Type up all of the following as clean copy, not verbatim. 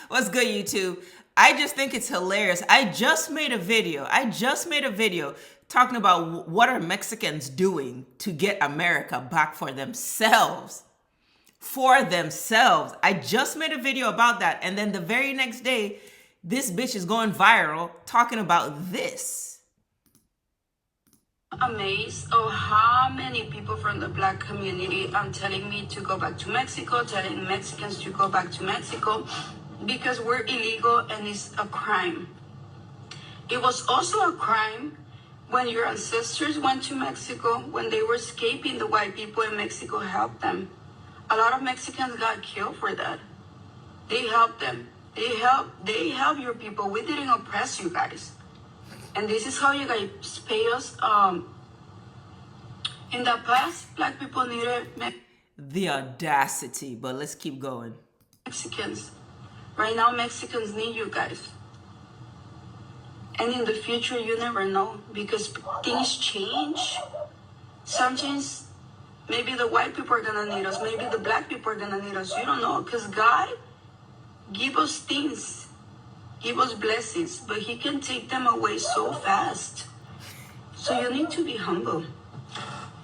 What's good, YouTube? I just think it's hilarious. I just made a video. Talking about what are Mexicans doing to get America back for themselves. For themselves. I just made a video about that. And then the very next day, this bitch is going viral talking about this. Amazed of how many people from the black community are telling me to go back to Mexico, telling Mexicans to go back to Mexico because we're illegal and it's a crime. It was also a crime when your ancestors went to Mexico, when they were escaping the white people and Mexico helped them. A lot of Mexicans got killed for that. They helped them. They help your people. We didn't oppress you guys. And this is how you guys pay us. In the past, black people needed The audacity, but let's keep going. Mexicans. Right now, Mexicans need you guys. And in the future, you never know because things change. Sometimes, maybe the white people are gonna need us. Maybe the black people are gonna need us. You don't know because God give us things. Give us blessings, but he can take them away so fast. So you need to be humble.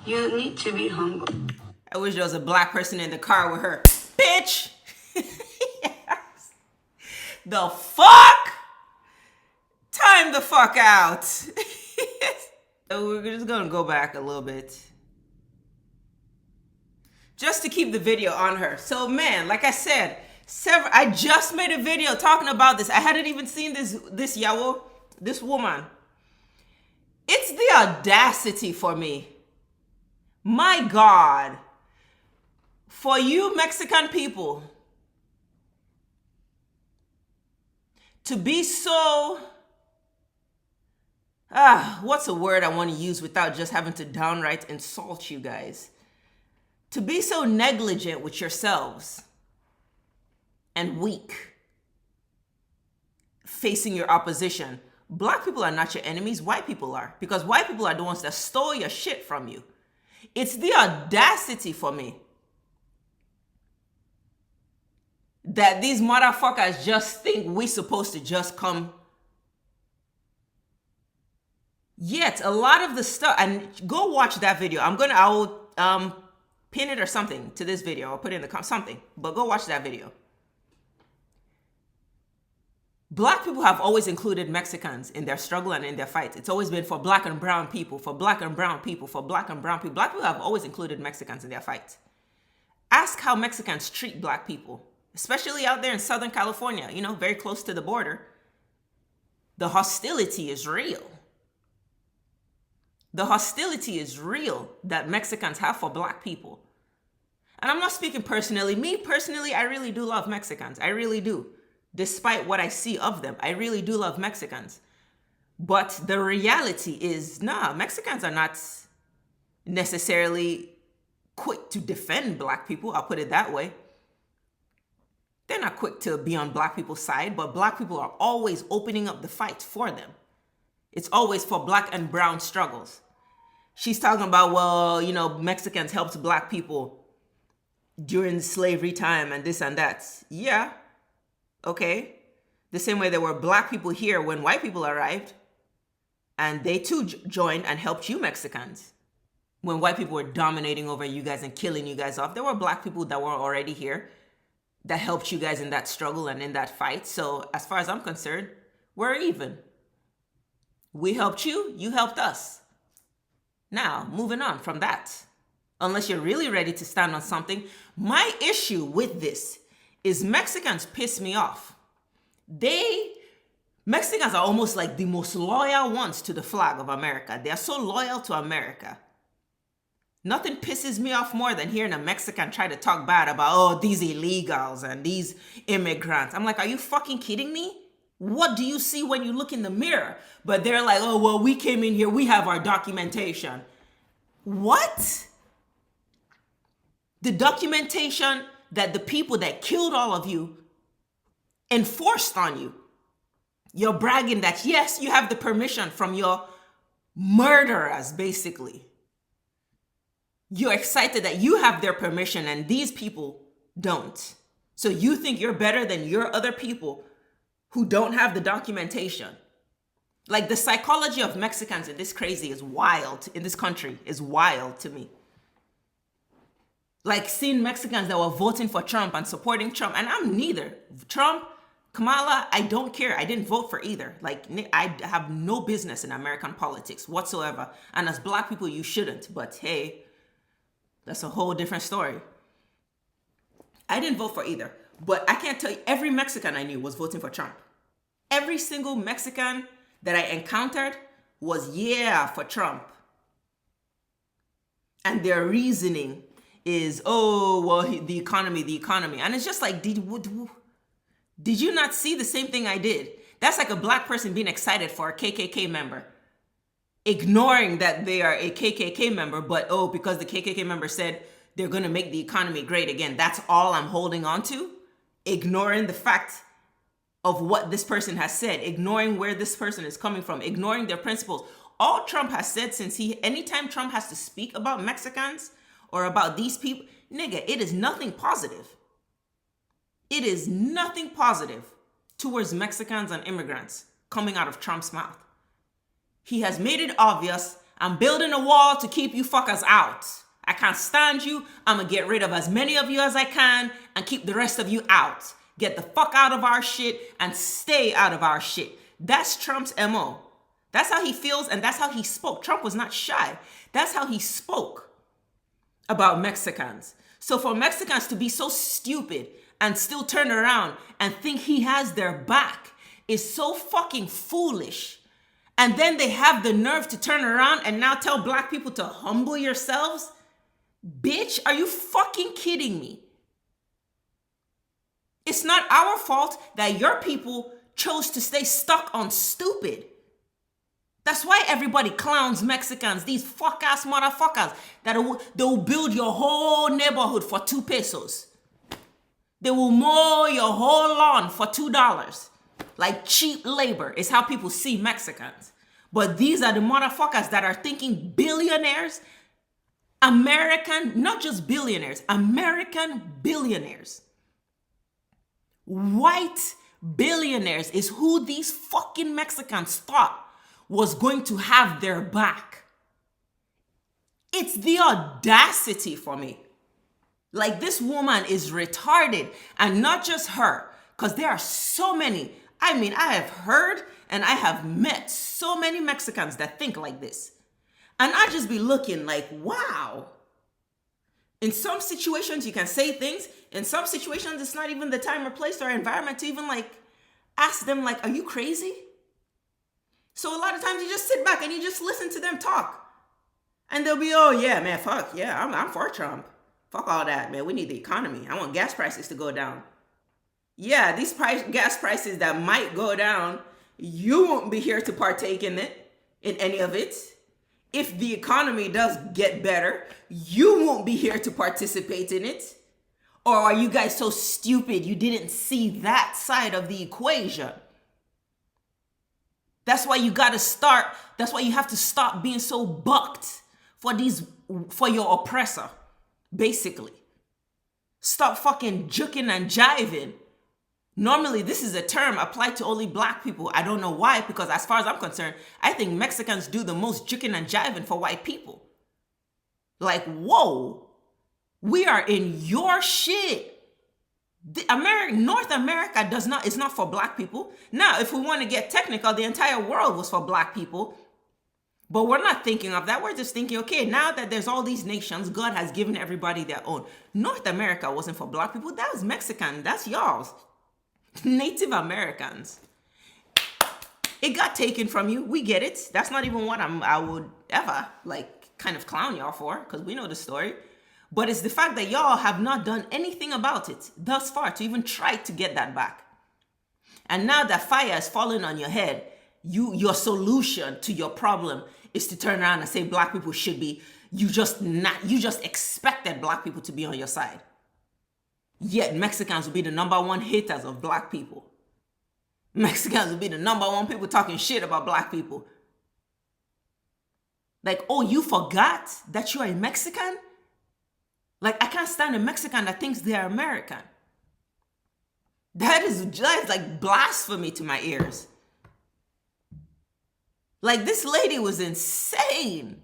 You need to be humble. I wish there was a black person in the car with her. Bitch! Yes. The fuck? Time the fuck out. So we're just gonna go back a little bit. Just to keep the video on her. So man, like I said, I just made a video talking about this. I hadn't even seen this woman. It's the audacity for me. My God. For you Mexican people to be so, what's a word I want to use without just having to downright insult you guys? To be so negligent with yourselves and weak, facing your opposition. Black people are not your enemies, white people are. Because white people are the ones that stole your shit from you. It's the audacity for me that these motherfuckers just think we supposed to just come. Yet, a lot of the stuff, and go watch that video. I will pin it or something to this video. I'll put it in the something, but go watch that video. Black people have always included Mexicans in their struggle and in their fight. It's always been for black and brown people, for black and brown people, for black and brown people. Black people have always included Mexicans in their fight. Ask how Mexicans treat black people, especially out there in Southern California, very close to the border. The hostility is real. The hostility is real that Mexicans have for black people. And I'm not speaking personally. Me personally, I really do love Mexicans. I really do. Despite what I see of them, I really do love Mexicans. But the reality is, Mexicans are not necessarily quick to defend black people. I'll put it that way. They're not quick to be on black people's side, but black people are always opening up the fight for them. It's always for black and brown struggles. She's talking about, Mexicans helped black people during slavery time and this and that. Yeah. Okay. The same way there were black people here when white people arrived. And they too joined and helped you Mexicans. When white people were dominating over you guys and killing you guys off, there were black people that were already here that helped you guys in that struggle and in that fight. So as far as I'm concerned, we're even. We helped you, you helped us. Now, moving on from that. Unless you're really ready to stand on something. My issue with this is Mexicans piss me off. Mexicans are almost like the most loyal ones to the flag of America. They are so loyal to America. Nothing pisses me off more than hearing a Mexican try to talk bad about, these illegals and these immigrants. I'm like, are you fucking kidding me? What do you see when you look in the mirror? But they're like, we came in here, we have our documentation. What? The documentation that the people that killed all of you enforced on you. You're bragging that, yes, you have the permission from your murderers, basically. You're excited that you have their permission and these people don't. So you think you're better than your other people who don't have the documentation. Like the psychology of Mexicans in this crazy is wild, in this country is wild to me. Like seeing Mexicans that were voting for Trump and supporting Trump, and I'm neither. Trump, Kamala, I don't care. I didn't vote for either. Like I have no business in American politics whatsoever. And as black people, you shouldn't. But hey, that's a whole different story. I didn't vote for either. But I can't tell you, every Mexican I knew was voting for Trump. Every single Mexican that I encountered was, yeah, for Trump. And their reasoning is, oh, well, the economy. And it's just like, did you not see the same thing I did? That's like a black person being excited for a KKK member, ignoring that they are a KKK member, but oh, because the KKK member said they're going to make the economy great again, that's all I'm holding on to, ignoring the fact of what this person has said, ignoring where this person is coming from, ignoring their principles. All Trump has said since anytime Trump has to speak about Mexicans or about these people, nigga, it is nothing positive. It is nothing positive towards Mexicans and immigrants coming out of Trump's mouth. He has made it obvious, I'm building a wall to keep you fuckers out. I can't stand you. I'm going to get rid of as many of you as I can and keep the rest of you out. Get the fuck out of our shit and stay out of our shit. That's Trump's MO. That's how he feels and that's how he spoke. Trump was not shy. That's how he spoke about Mexicans. So for Mexicans to be so stupid and still turn around and think he has their back is so fucking foolish. And then they have the nerve to turn around and now tell black people to humble yourselves. Bitch, are you fucking kidding me? It's not our fault that your people chose to stay stuck on stupid. That's why everybody clowns Mexicans, these fuck-ass motherfuckers they will build your whole neighborhood for 2 pesos. They will mow your whole lawn for $2. Like cheap labor is how people see Mexicans. But these are the motherfuckers that are thinking billionaires, American, not just billionaires, American billionaires. White billionaires is who these fucking Mexicans thought was going to have their back. It's the audacity for me. Like, this woman is retarded, and not just her, because there are so many. I mean, I have heard and I have met so many Mexicans that think like this. And I just be looking like, wow. In some situations, you can say things. In some situations, it's not even the time or place or environment to even like ask them, like, are you crazy? So a lot of times you just sit back and you just listen to them talk. And they'll be, oh yeah, man, fuck, yeah, I'm for Trump. Fuck all that, man. We need the economy. I want gas prices to go down. Yeah, these gas prices that might go down, you won't be here to partake in any of it. If the economy does get better, you won't be here to participate in it. Or are you guys so stupid you didn't see that side of the equation? That's why you have to stop being so bucked for your oppressor, basically. Stop fucking juking and jiving. Normally, this is a term applied to only black people. I don't know why, because as far as I'm concerned, I think Mexicans do the most juking and jiving for white people. Like, whoa, we are in your shit. North America is not for black people. Now, if we want to get technical, the entire world was for black people. But we're not thinking of that. We're just thinking, okay, now that there's all these nations, God has given everybody their own. North America wasn't for black people. That was Mexican. That's y'all's. Native Americans. It got taken from you. We get it. That's not even what I would ever kind of clown y'all for, because we know the story. But it's the fact that y'all have not done anything about it thus far to even try to get that back. And now that fire is falling on your head, your solution to your problem is to turn around and say black people should be, you just expected black people to be on your side. Yet Mexicans will be the number one haters of black people. Mexicans will be the number one people talking shit about black people. Like, oh, you forgot that you are a Mexican? Like, I can't stand a Mexican that thinks they are American. That is just like blasphemy to my ears. Like, this lady was insane.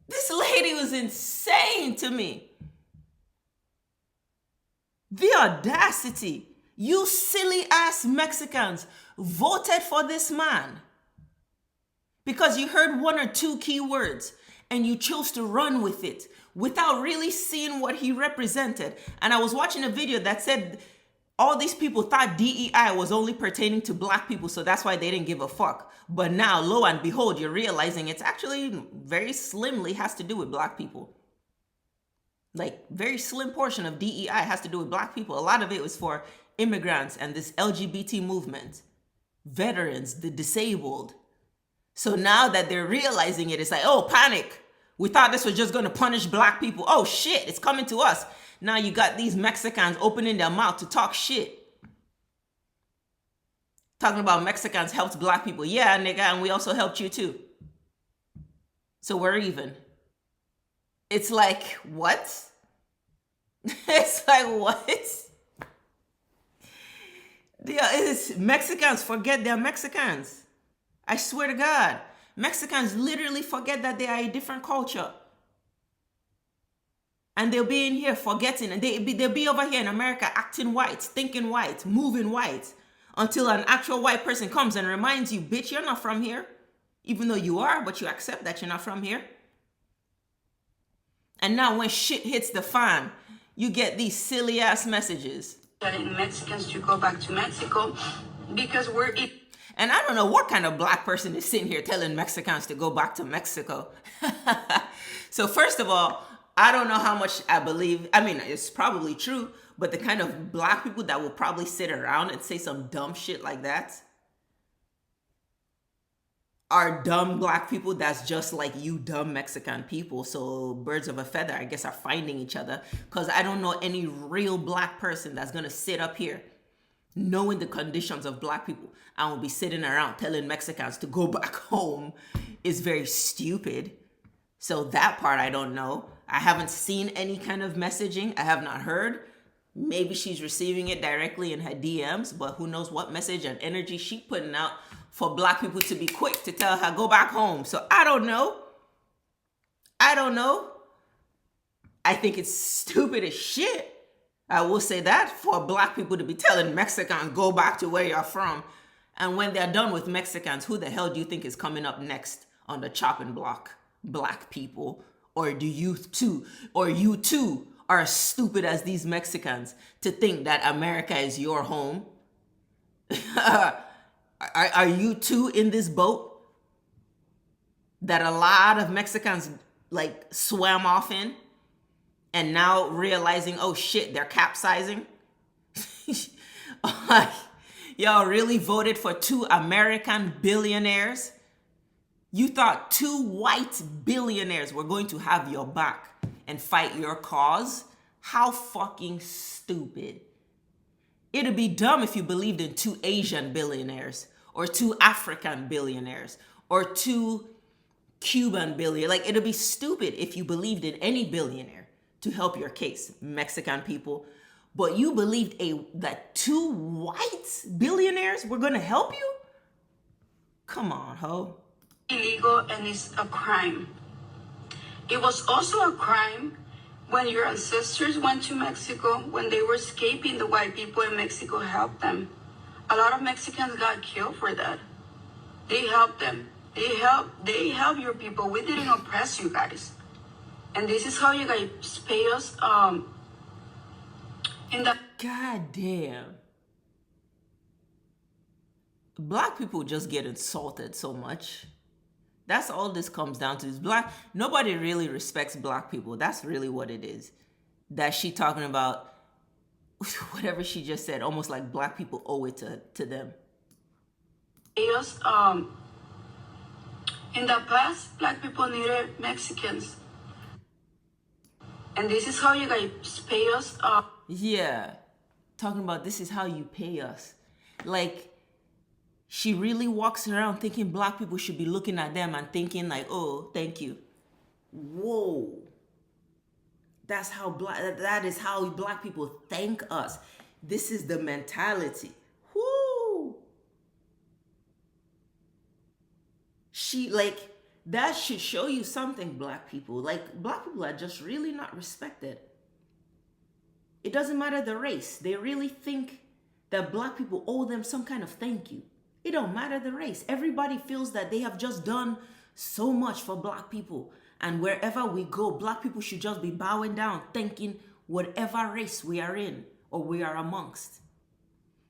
This lady was insane to me. The audacity. You silly ass Mexicans voted for this man because you heard one or two key words and you chose to run with it without really seeing what he represented. And I was watching a video that said all these people thought DEI was only pertaining to black people, so that's why they didn't give a fuck. But now, lo and behold, you're realizing it's actually very slimly has to do with black people. Like, very slim portion of DEI has to do with black people. A lot of it was for immigrants and this LGBT movement, veterans, the disabled. So now that they're realizing it, it's like, oh, panic. We thought this was just going to punish black people. Oh, shit, it's coming to us. Now you got these Mexicans opening their mouth to talk shit. Talking about Mexicans helped black people. Yeah, nigga, and we also helped you too. So we're even. It's like, what? It's like, what? It's Mexicans forget they're Mexicans. I swear to God. Mexicans literally forget that they are a different culture. And they'll be in here forgetting. And they'll be over here in America acting white, thinking white, moving white. Until an actual white person comes and reminds you, bitch, you're not from here. Even though you are, but you accept that you're not from here. And now when shit hits the fan, you get these silly ass messages. Telling Mexicans to go back to Mexico because we're... And I don't know what kind of black person is sitting here telling Mexicans to go back to Mexico. So first of all, I don't know how much I believe. I mean, it's probably true, but the kind of black people that will probably sit around and say some dumb shit like that are dumb black people that's just like you dumb Mexican people. So birds of a feather, I guess, are finding each other, because I don't know any real black person that's going to sit up here knowing the conditions of black people and will be sitting around telling Mexicans to go back home is very stupid. So that part I don't know. I haven't seen any kind of messaging. I have not heard. Maybe she's receiving it directly in her DMs, but who knows what message and energy she's putting out for black people to be quick to tell her, go back home. So I don't know. I don't know. I think it's stupid as shit. I will say that, for black people to be telling Mexicans, go back to where you're from. And when they're done with Mexicans, who the hell do you think is coming up next on the chopping block? Black people? Or do you too? Or you too are as stupid as these Mexicans to think that America is your home? Are you too in this boat that a lot of Mexicans like swam off in and now realizing, oh shit, they're capsizing? Y'all really voted for 2 American billionaires? You thought 2 white billionaires were going to have your back and fight your cause? How fucking stupid. It'd be dumb if you believed in 2 Asian billionaires or 2 African billionaires or 2 Cuban billionaires. Like, it'd be stupid if you believed in any billionaire to help your case, Mexican people. But you believed that 2 white billionaires were going to help you? Come on, ho. Illegal, and it's a crime. It was also a crime when your ancestors went to Mexico, when they were escaping the white people and Mexico helped them. A lot of Mexicans got killed for that. They helped them. They help your people. We didn't oppress you guys. And this is how you guys pay us in the... God damn. Black people just get insulted so much. That's all this comes down to, is black. Nobody really respects black people. That's really what it is. That she talking about, whatever she just said, almost like black people owe it to them. Yes, in the past, black people needed Mexicans. And this is how you guys pay us. Yeah. Talking about this is how you pay us. Like, she really walks around thinking black people should be looking at them and thinking like, oh, thank you. Whoa. That is how black people thank us. This is the mentality. Whoo! That should show you something, black people. Like, black people are just really not respected. It doesn't matter the race. They really think that black people owe them some kind of thank you. It don't matter the race. Everybody feels that they have just done so much for black people. And wherever we go, black people should just be bowing down, thanking whatever race we are in or we are amongst.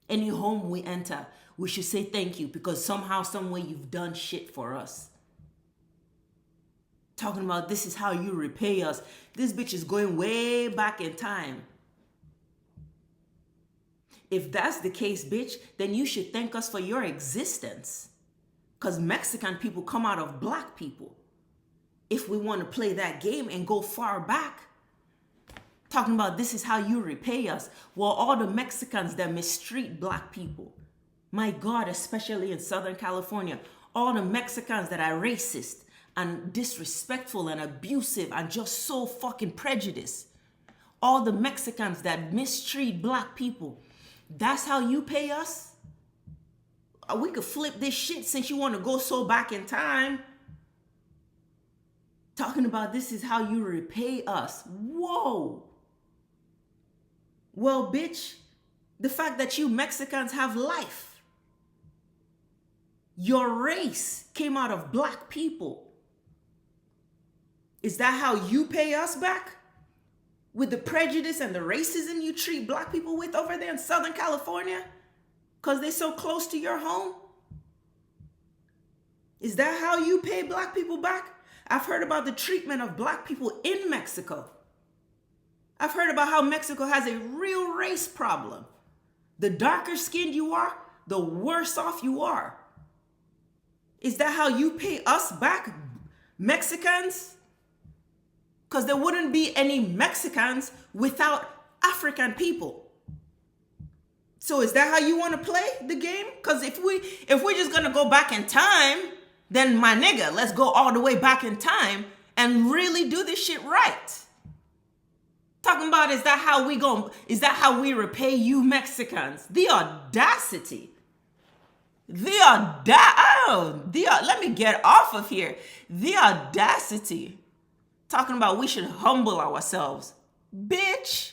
Any home we enter, we should say thank you because somehow, some way you've done shit for us. Talking about this is how you repay us. This bitch is going way back in time. If that's the case, bitch, then you should thank us for your existence. Because Mexican people come out of black people. If we want to play that game and go far back, talking about this is how you repay us. Well, all the Mexicans that mistreat black people, my God, especially in Southern California, all the Mexicans that are racist and disrespectful and abusive and just so fucking prejudiced, all the Mexicans that mistreat black people, that's how you pay us? We could flip this shit since you want to go so back in time. Talking about this is how you repay us. Whoa. Well, bitch, the fact that you Mexicans have life. Your race came out of black people. Is that how you pay us back? With the prejudice and the racism you treat black people with over there in Southern California? Because they're so close to your home? Is that how you pay black people back? I've heard about the treatment of black people in Mexico. I've heard about how Mexico has a real race problem. The darker skinned you are, the worse off you are. Is that how you pay us back, Mexicans? Because there wouldn't be any Mexicans without African people. So is that how you want to play the game? Because if we're just going to go back in time, then my nigga, let's go all the way back in time and really do this shit right. Talking about is that how we repay you Mexicans? The audacity. Let me get off of here. The audacity. Talking about we should humble ourselves. Bitch.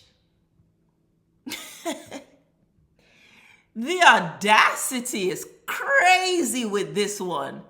The audacity is crazy with this one.